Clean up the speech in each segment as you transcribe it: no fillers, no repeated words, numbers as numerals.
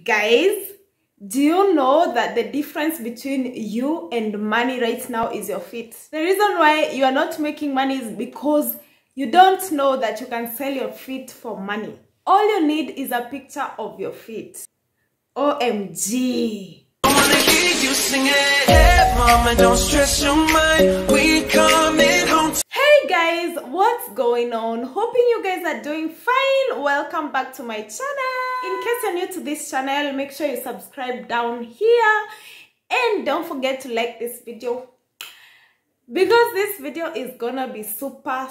Guys, do you know that the difference between you and money right now is your feet? The reason why you are not making money is because you don't know that you can sell your feet for money. All you need is a picture of your feet. OMG. I wanna hear you sing it. Hey, mama, don't stress your mind. We coming home. Hey guys, what's going on? Hoping you guys are doing fine. Welcome back to my channel. In case you're new to this channel, make sure you subscribe down here and don't forget to like this video because this video is gonna be super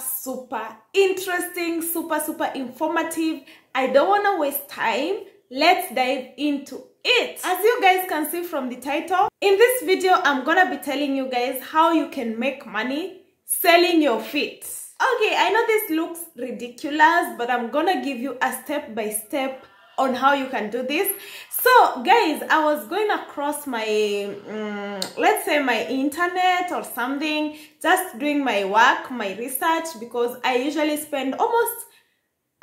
interesting, super informative. I don't want to waste time. Let's dive into it. As you guys can see from the title, in this video I'm gonna be telling you guys how you can make money selling your feet. Okay, I know this looks ridiculous, but I'm gonna give you a step-by-step on how you can do this. So guys, I was going across my let's say my internet or something, just doing my work, my research, because I usually spend almost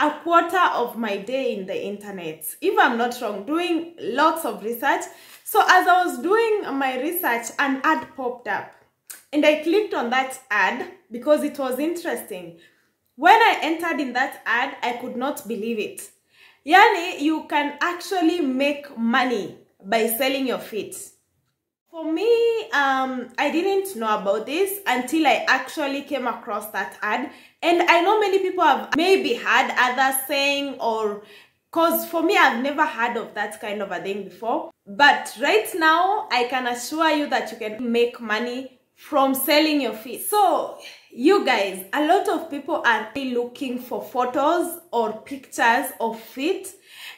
a quarter of my day in the internet, if I'm not wrong, doing lots of research. So as I was doing my research, an ad popped up and I clicked on that ad because it was interesting. When I entered in that ad, I could not believe it. Yani, you can actually make money by selling your feet. For me, I didn't know about this until I actually came across that ad. And I know many people have maybe had others saying, or because for me, I've never heard of that kind of a thing before. But right now, I can assure you that you can make money from selling your feet. So you guys, a lot of people are looking for photos or pictures of feet.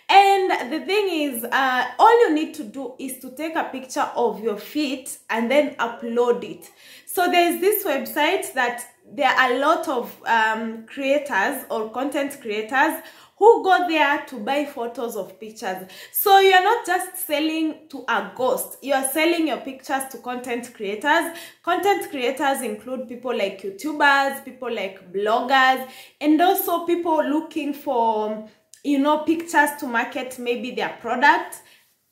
And the thing is, all you need to do is to take a picture of your feet and then upload it. So there's this website that there are a lot of creators or content creators who go there to buy photos of pictures. So you're not just selling to a ghost, you're selling your pictures to content creators. Content creators include people like YouTubers, people like bloggers, and also people looking for, you know, pictures to market maybe their product.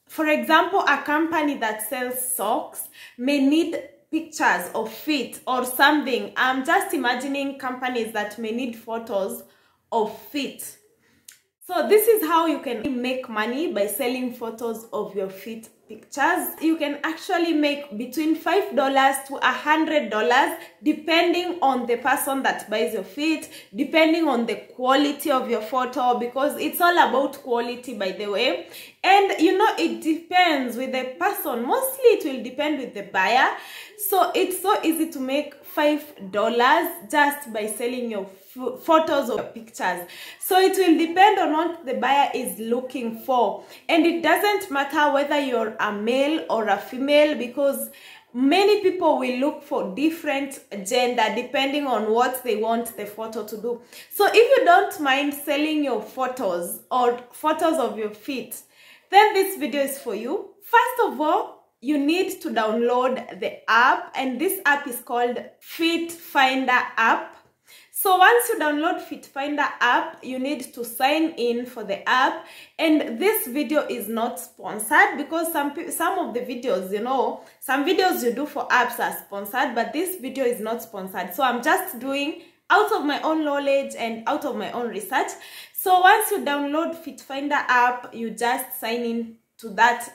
For example, a company that sells socks may need pictures of feet or something. I'm just imagining companies that may need photos of feet. So this is how you can make money by selling photos of your feet pictures. You can actually make between $5 to $100 depending on the person that buys your feet, depending on the quality of your photo, because it's all about quality, by the way. And you know, it depends with the person. Mostly it will depend with the buyer. So it's so easy to make $5 just by selling your photos or pictures. So it will depend on what the buyer is looking for, and it doesn't matter whether you're a male or a female, because many people will look for different gender depending on what they want the photo to do. So if you don't mind selling your photos or photos of your feet, then this video is for you. First of all, you need to download the app, and this app is called Feet Finder app. So once you download Feet Finder app, you need to sign in for the app. And this video is not sponsored, because some of the videos, you know, some videos you do for apps are sponsored, but this video is not sponsored. So I'm just doing out of my own knowledge and out of my own research. So once you download Feet Finder app, you just sign in to that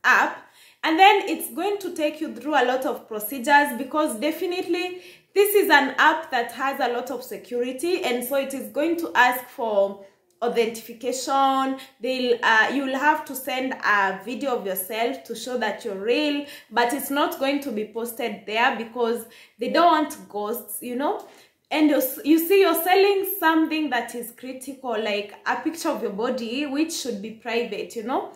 app. And then it's going to take you through a lot of procedures, because definitely this is an app that has a lot of security, and so it is going to ask for authentication. You'll have to send a video of yourself to show that you're real, but it's not going to be posted there because they don't want ghosts, you know. And you see, you're selling something that is critical, like a picture of your body, which should be private, you know.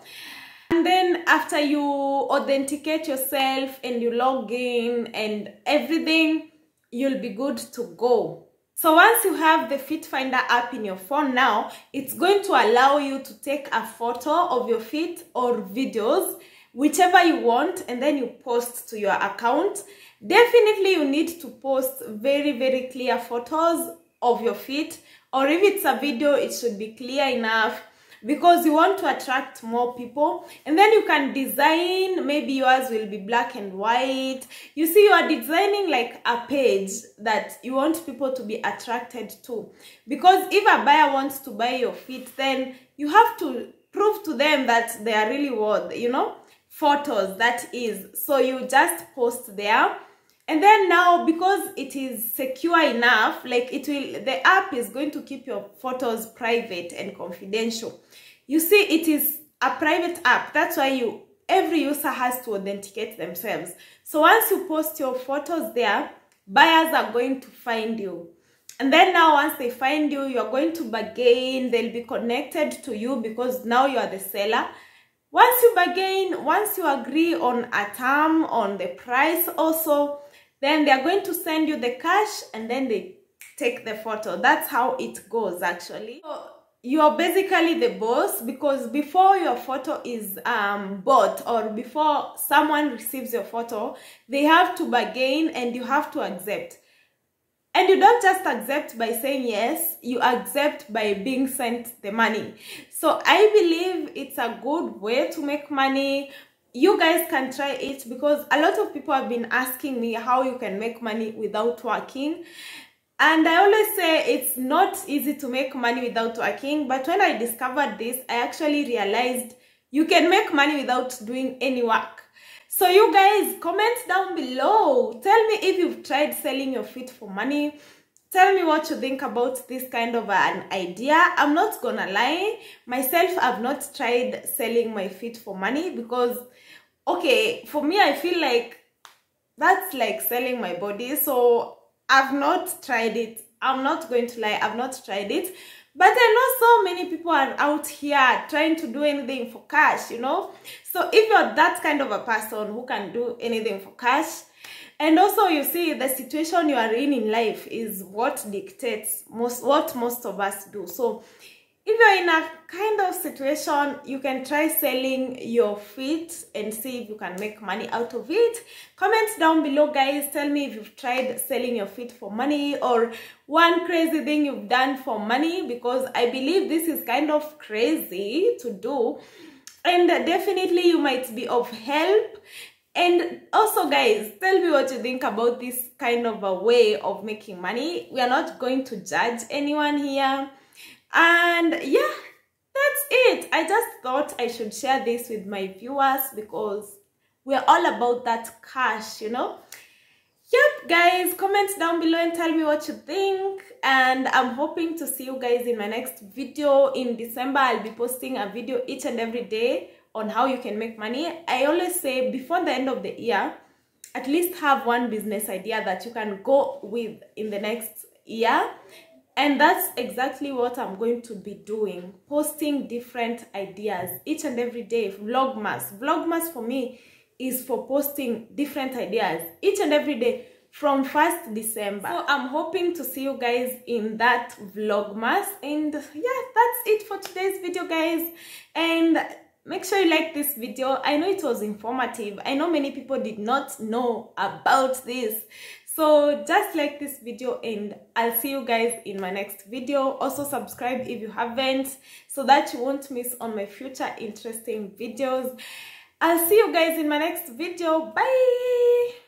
And then after you authenticate yourself and you log in and everything, you'll be good to go. So once you have the Feet Finder app in your phone now, it's going to allow you to take a photo of your feet or videos, whichever you want, and then you post to your account. Definitely you need to post very clear photos of your feet, or if it's a video, it should be clear enough, because you want to attract more people. And then you can design, maybe yours will be black and white. You see, you are designing like a page that you want people to be attracted to, because if a buyer wants to buy your feet, then you have to prove to them that they are really worth, you know, photos, that is. So you just post there. And then now, because it is secure enough, like the app is going to keep your photos private and confidential. You see, it is a private app. That's why every user has to authenticate themselves. So once you post your photos there, buyers are going to find you. And then now, once they find you, you're going to bargain. They'll be connected to you because now you are the seller. Once you bargain, once you agree on a term, on the price also, then they're going to send you the cash and then they take the photo. That's how it goes actually. So you're basically the boss, because before your photo is bought, or before someone receives your photo, they have to bargain and you have to accept. And you don't just accept by saying yes, you accept by being sent the money. So I believe it's a good way to make money. You guys can try it, because a lot of people have been asking me how you can make money without working. And I always say it's not easy to make money without working. But when I discovered this, I actually realized you can make money without doing any work. So you guys, comment down below. Tell me if you've tried selling your feet for money. Tell me what you think about this kind of an idea. I'm not gonna lie, myself, I've not tried selling my feet for money, because, okay, for me, I feel like that's like selling my body. So I've not tried it. I'm not going to lie, I've not tried it. But I know so many people are out here trying to do anything for cash, you know. So if you're that kind of a person who can do anything for cash, and also, you see, the situation you are in life is what dictates what most of us do. So if you're in a kind of situation, you can try selling your feet and see if you can make money out of it. Comment down below, guys. Tell me if you've tried selling your feet for money, or one crazy thing you've done for money, because I believe this is kind of crazy to do. And definitely you might be of help. And also, guys, tell me what you think about this kind of a way of making money. We are not going to judge anyone here. And yeah, that's it. I just thought I should share this with my viewers, because we're all about that cash, you know. Yep, guys, comment down below and tell me what you think. And I'm hoping to see you guys in my next video. In December, I'll be posting a video each and every day on how you can make money. I always say, before the end of the year, at least have one business idea that you can go with in the next year. And that's exactly what I'm going to be doing, posting different ideas each and every day. Vlogmas for me is for posting different ideas each and every day from 1st December. So I'm hoping to see you guys in that Vlogmas. And yeah, that's it for today's video, guys. And make sure you like this video. I know it was informative. I know many people did not know about this. So just like this video, and I'll see you guys in my next video. Also subscribe if you haven't, so that you won't miss on my future interesting videos. I'll see you guys in my next video. Bye!